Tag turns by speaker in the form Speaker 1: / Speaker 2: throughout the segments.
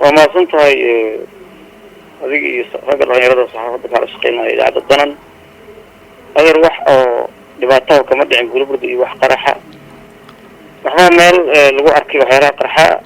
Speaker 1: وما صنت هاي هذه رجل غير صحافة على شقينا إذا عدد ضنن هذا روح أو لبعضه كمدة عن قلوب ردي وحقرحة نحن مال لو أركي وحيرا قرحة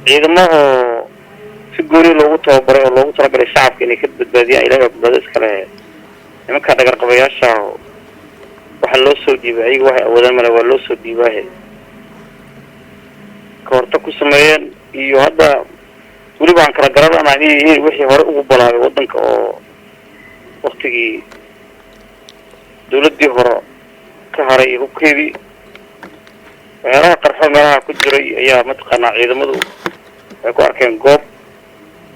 Speaker 1: إذا ما في قولي لو تبرئ لو ترجع الشعب كني كتب بديا إلى بدرس كله لما كان رجع قبياشة وحلو سودي بعي واحد أولا ما لو سودي واحد كورتكو سمين يهدا ولي بان كلا غراد انا اني وixii hore ugu balaabay wadanka oo waqtigii dawladii hore ka haray u keedi waxaa qarxo meelaha ku jiray ayaa matqana ciidamadu ay ku arkeen goob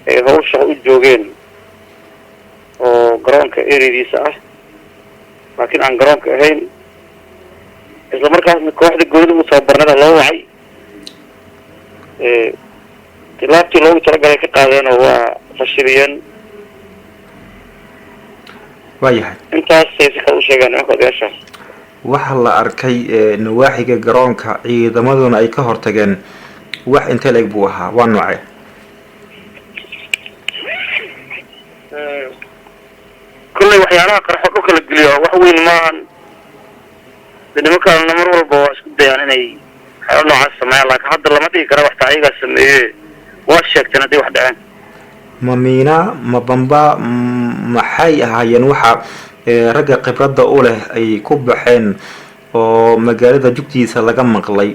Speaker 1: ay hawsha u joogeen oo garoonka ereediisa ah laakiin aan garoonka ahayn isla markaasna kooxda gobolada u soo barnada loo wacay tilaabtii loogu talagalay ka qaadeen oo waa fashiliyeen
Speaker 2: waayahay
Speaker 1: intaas ay si kale u sheegaan nimanka odayaashaas
Speaker 2: waxa la arkay nawaaxiga garoonka ciidamaduna ay ka hortageen wax intee leeg buu ahaa waa noocee
Speaker 1: kullay waxyaalaha qarxo dhulka la geliyo wax weyn maahan nimankaana mar walba waa isku dayaan inay waxyaalo noocaas sameeyaan laakiin hadda lama dhigi kara waxta ayagaa sameeye waa sheegteen hadday wax dhaceen
Speaker 2: ma miina ma bamba maxay ahaayeen waxa ragga khibradda u leh ay ku baxeen oo magaalada jugtiisa laga maqlay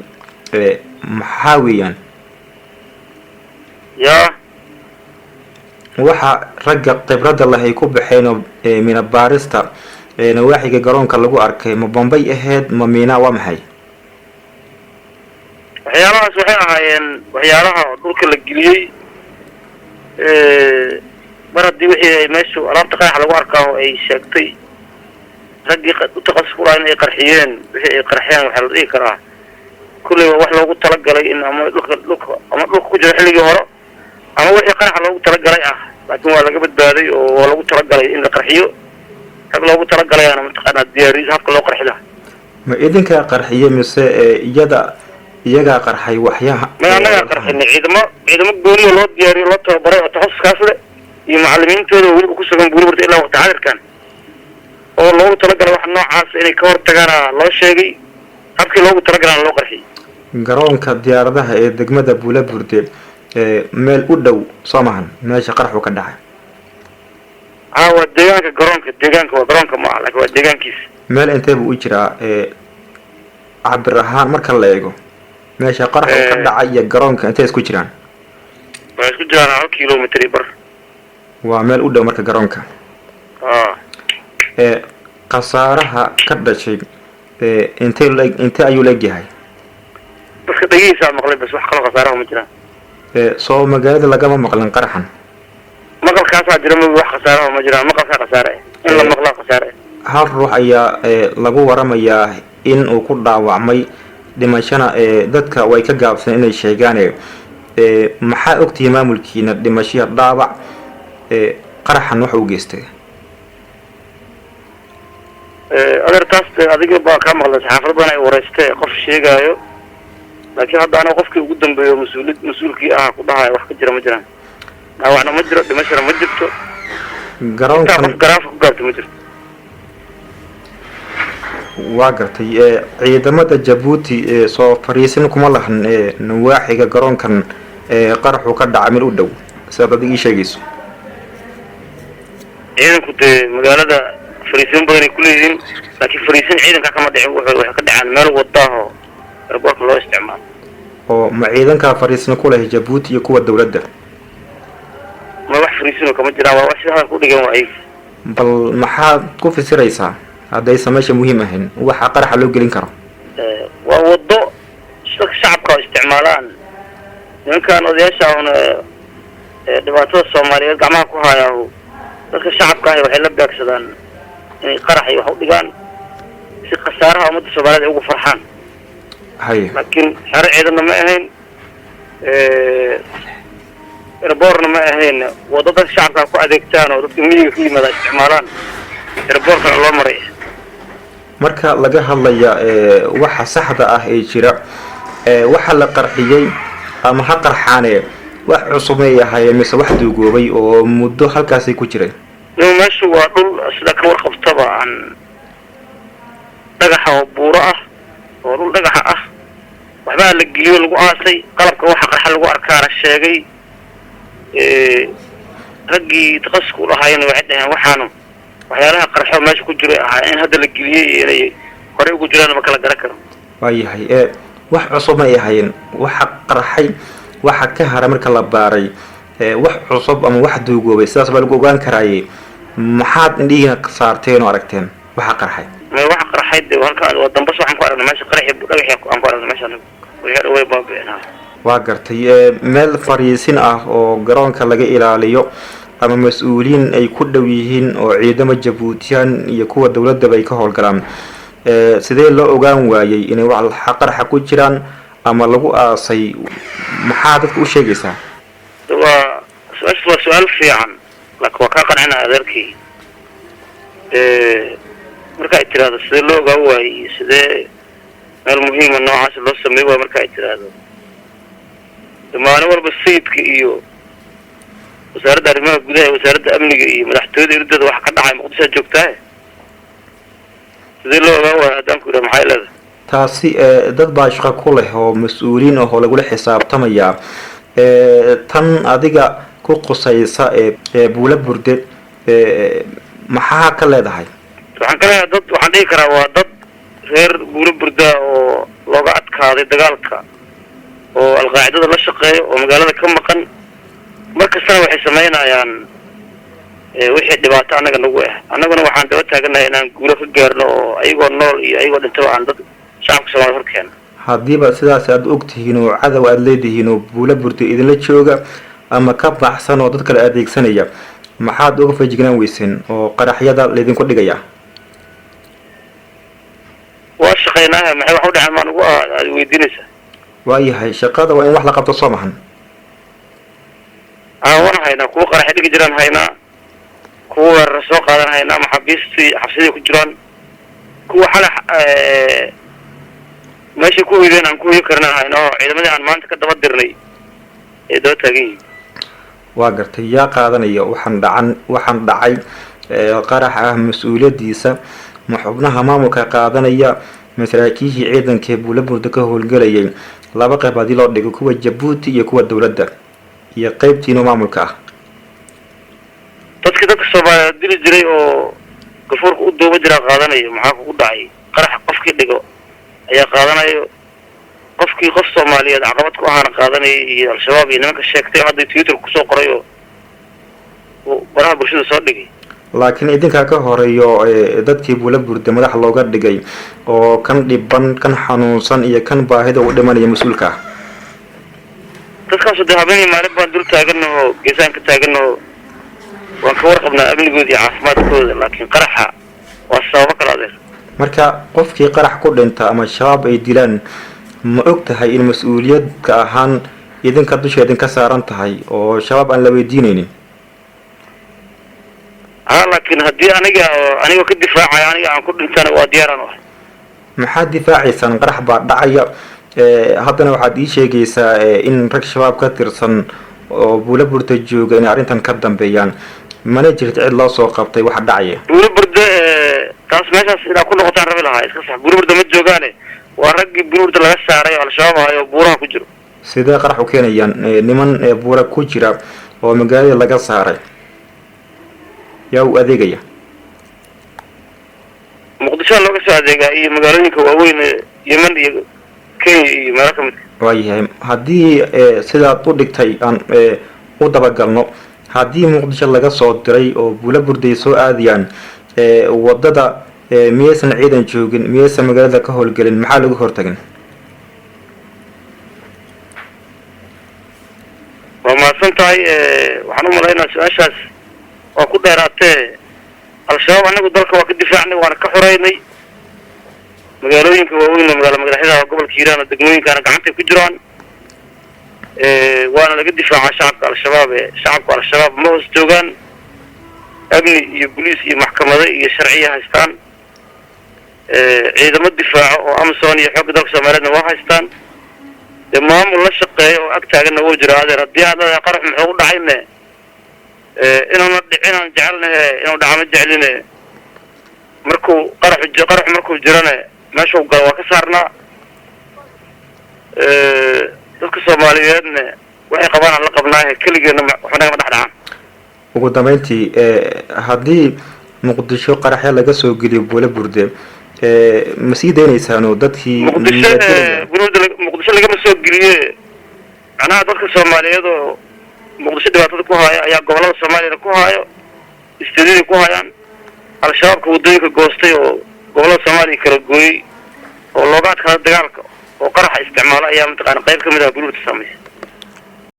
Speaker 2: maxaa weeyaan
Speaker 1: yaa
Speaker 2: waxa ragga khibradda leh ay ku baxeen oo miina baarista nawaaxiga garoonka lagu arkay ma bambay ahayd ma miina waa maxay
Speaker 1: waxyaalahaas waxay ahaayeen waxyaalaha dhulka la geliyey mar haddii wixii ay meeshu alaabta qarax lagu arkaa oo ay sheegtay raggii u takhasus ku lahaa in ay qarxiyeen wixii ay qarxiyeen waxaa la dhihi karaa kulley waa wax loogu talagalay in ama dhulka ku jiro xilligii hore ama wixii qaraxa loogu talagalay ah laakiin waa laga badbaaday oo waa lagu talagalay in la qarxiyo rag loogu talagalayaana mataqaanaa diyaariis habka loo qarxi lahaa
Speaker 2: ma idinkaa qarxiyey mise iyagaa qarxay waxyaha
Speaker 1: ma anagaa qarxinay ciidamo gooniyo loo diyaariyo loo tababaray oo takhasuskaas leh iyo macallimiintooda oo weliba ku sugan buuriburta ilaa waqti xadirkan oo loogu talagalay wax noocaas inay ka hortagaana loo sheegay habkii loogu talagalaana loo qarxiyey
Speaker 2: garoonka diyaaradaha ee degmada buulaburde meel u dhow soo mahan meesha qarxu ka dhacay
Speaker 1: waa deegaanka waa garoonka ma aha laakiin waa deegaankiisa
Speaker 2: meel intee buu u jiraa cabir ahaan marka la eego meesha qarxu ka dhacay iyo garoonka intee isku jiraan
Speaker 1: waa isku jiraan 1 kilomitir bar
Speaker 2: waa meel u dhow marka garoonka khasaaraha ka dhashay intee ayuu leegyahay
Speaker 1: dadka dhagihiisa maqlay bas wax kale khasaaraha ma jiraan
Speaker 2: soo magaalada lagama maqlin qaraxan
Speaker 1: maqalkaasaa jira ma wax khasaaraha ma jiraan maqalkaa khasaare in la maqlaa khasaare
Speaker 2: hal ruux ayaa lagu waramayaa in uu ku dhaawacmay dhimashana dadka way ka gaabsan inay sheegaan maxaa ogtihiin maamulkiina dhimashiya dhaawac qaraxan waxa uu geystay
Speaker 1: adeertaas adiga baa ka maqlay saxaafad badan ay wareystay qof sheegaayo laakiin hadda aniga qofkii ugu dambeeyo mas-uulkii ah ku dhahayo wax ka jira ma jiraan dhaawacna ma jiro dhimashana ma jirto
Speaker 2: garoonkan
Speaker 1: qof garaafka ku gaartay ma jirto
Speaker 2: waa gartay ciidamada Djibouti soo fariisin kuma lahan nawaaxiga garoonkan qaraxu ka dhacay meel u dhow sida aad ii sheegayso
Speaker 1: ciidanku de magaalada fariisin badan ay ku leeyihiin laakiin fariisin ciidanka kama dhicin waxay ka dhacaan meel wadaaho airportka loo isticmaalo
Speaker 2: oo ma ciidanka fariisin ku leh Djibouti iyo kuwa dawladda
Speaker 1: ma wax fariisin kama jiraan waa wax sida ku dhigan waa ay
Speaker 2: bal maxaad ku fasiraysaa hadday sameesha muhiim ahayn waxa qaraxa loo gelin karo
Speaker 1: waa wado shacabka isticmaalaan nimankan odayaasha dhibaatada Soomaaliyeed gacmaha ku hayaaho dadka shacabka ah waxay la beegsadaan inay qarax iyo wax u dhigaan si khasaaraha ummadda Soomaaliyeed ugu farxaan laakiin sharciyeedna ma ahayn erborna ma ahayn wadada shacabka ku adeegtaan oo dadka miyiga ka yimaada isticmaalaan erborka loo maray
Speaker 2: marka laga hadlaya waxa saxda ah ee jira waxa la qarxiyay ama ha qarxaane wax cusub ay ahaayeen mise wax duugoobay oo muddo halkaasi ku jiray?
Speaker 1: meeshu waa dhul sida ka warqabtaba aan dhagaxa oo buuro ah oo dhul dhagaxa ah waxbaa la geliyo lagu aasay qalabka waxa qarxa lagu arkaana sheegay raggii taqasku lahaayeen waxay dhaheen waxaanu waxyaalaha qarxo meesha ku jiray ahaa in hadda la geliyay inay hore ugu jiraan ma kala garan karo.
Speaker 2: waayahay wax cusub ay ahaayeen waxa qarxay waxa ka haray marka la baaray wax cusub ama wax duugoobay sidaas baa lagu ogaan karaayay maxaad indhihiina saarteen oo aragteen waxa qarxay?
Speaker 1: waxa qarxay halkaan waa dambas waxaan ku aragnay meesha qarxi dhagaxii aan ku aragnay meesha way baabi'inaa. waa
Speaker 2: gartay meel fariisin ah oo garoonka laga ilaaliyo ama mas'uuliin ay ku dhow yihiin oo ciidamo Jabuutiyaan iyo kuwa dawladda ay ka howlgalaan sidee loo ogaan waayay inay wax qarxa ku jiraan ama lagu aasay maxaa dadku u sheegaysaa?
Speaker 1: waa su'aal fiican laakiin waa ka qancina adeerkii marka ay tiraahdo sidee loo ogaan waayay sidee meel muhiim ah noocaas loo sameeyo waa marka ay tiraahdo maalin walba sayidka iyo wasaaradda arrimaha gudaha iyo wasaaradda amniga iyo madaxtooyada irdada waxa ka dhacay Muqdisho joogtaa sidee loo ogaan waayay haddaan ku yidhaha maxay leedahay?
Speaker 2: taasi dad baa shaqo ku leh oo mas'uuliin ah oo lagula xisaabtamaya tan adiga ku qusaysa buula burde maxaa ka leedahay?
Speaker 1: waxaan ka leeyahay dad waxaan dhihi karaa waa dad reer buula burda oo looga adkaaday dagaalka oo alqaacidada la shaqeeyo oo magaalada ka maqan markastana waxay sameynayaan wixii dhibaato annaga nagu ah annaguna waxaan daba taaganahay inaan guulo ka gaarno oo ayagoo nool iyo ayagoo dhintaba aan dad shacabka Soomaaliya horkeena.
Speaker 2: haddiiba sidaas aad ogtihiin oo cadow aad leedihiin oo buula burda idinla jooga ama ka baxsan oo dad kale adeegsanaya maxaad uga feejignaan weyseen oo qaraxyada leedinku dhigaya?
Speaker 1: waa shaqeynaa maxay wax u dhacay maan ugu aad weydiinaysaa?
Speaker 2: waayahay shaqada waa in wax la qabto soo mahan?
Speaker 1: waan haynaa kuwa qaraxyo dhigi jiraan haynaa kuwa weerar soo qaadan haynaa maxaabiistii xabsidii ku jiraan kuwa xala meeshay ku hoydeen aan ku hoyi karna haynaa oo ciidamadii aan maanta ka daba dirnay ee daba taagan yihiin.
Speaker 2: waa gartay yaa qaadanaya waxaan dhacay qarax ah mas-uuliyadiisa ma xubnaha maamulka qaadanaya masaakiishii ciidankii buula burda ka howlgelayay laba qayb haddii loo dhigo kuwa Jabuuti iyo kuwa dawladda iyo qaybtiina maamulka ah?
Speaker 1: dadka Soomaaliyeed dili jiray oo gafuurka u dooba jira qaadanaya maxaa ku dhacay qarax qofkii dhigo ayaa qaadanayo qofkii qof Soomaaliyeed caqabad ku ahaan qaadanay iyo al-shabaab iyo nimanka sheegtay hadda Twitter ku soo qoray oo baraha bulshada soo dhigay.
Speaker 2: laakiin idinka ka horeeyo dadkii buula burda madax looga dhigay oo kan dhiban kan xanuunsan iyo kan baahida u dhimanaya mas'uulka ah.
Speaker 1: dadkaas oo habeenii maalin baan dul taagan oo geesaan ka taagan oo waan ka warqabnaa amnigooda iyo caafimaadkooda laakiin qaraxa waa sababo kala adeer.
Speaker 2: marka qofkii qarax ku dhinta ama shabaab ay dilaan ma og tahay in mas'uuliyadka ahaan idinka dusha idinka saaran tahay oo shabaab aan la weydiinaynin?
Speaker 1: laakiin haddii aniga ka difaacaya aniga aan ku dhintana waa diyaaraan u ah.
Speaker 2: maxaad difaacaysaan? qarax baa dhacaya haddana waxaad ii sheegaysaa in rag shabaab ka tirsan oo buula burda jooga inay arrintan ka dambeeyaan mana jirto cid loo soo qabtay waxa dhacaya?
Speaker 1: buula burda taas meeshaas inaa ku noqotaan rabi lahaa iska sax. buula burda ma joogaane waa raggii buula burda laga saaray oo al-shabaab ahayo buuraha ku jiro.
Speaker 2: sidee qarax u keenayaan niman buura ku jira oo magaalada laga saaray yaa u adeegaya?
Speaker 1: Muqdisho looga soo adeegaa iyo magaalooyinka waaweyn Yemen iyo Kenya iyo meelo kamid ah.
Speaker 2: waayahay haddii sidaad u dhigtay aan u dabagalno haddii Muqdisho laga soo diray oo buula burday soo aadayaan wadada miyaysan ciidan joogin miyaysan magaalada ka howlgelin maxaa lagu hortagin?
Speaker 1: waa mahadsan tahay waxaan u malaynaa su-aashaas waa ku dheeraatee al-shabaab anagu dalka waa ka difaacnay waana ka xoreynay magaalooyinka waaweyn madaxyada gobolka Hiiraan oo degmooyinkaana gacantay ku jiraan waana laga difaacaa shacabka al-shabaab shacabka al-shabaab ma hoos joogaan amni iyo boliis iyo maxkamado iyo sharciya haystaan ciidamo difaaco oo Amazon iyo xoogga dalka Soomaaliyeedna waa haystaan maamul la shaqeeyo oo ag taagana wuu jira adeer haddii aad qarax muxuu u dhacayne inuuna dhicinaan jecelnahe inuu dhacama jecline markuu qarax markuu jirane meeshuu galo waa ka saarnaa dadka soomaaliyeedna waxay qabaan aan la qabnaahe keligeena waxba nagama dhex dhacaan
Speaker 2: ugu dambeyntii haddii muqdisho qaraxya laga soo geliyo buule burde ma sii daynaysaano dadkii
Speaker 1: muqdisho lagama soo geliye macnaha dadka soomaaliyeed oo muqdisho dhibaatada ku haayo ayaa gobolada soomaaliyana ku haayo isteediyada ku hayaan al-shabaabka waddooyinka goostay oo gobolada soomaaliya kala gooyey oo looga adkaada dagaalka oo qaraxa isticmaalo ayaa mataqaana qayb ka mid ah buluurta saamaysa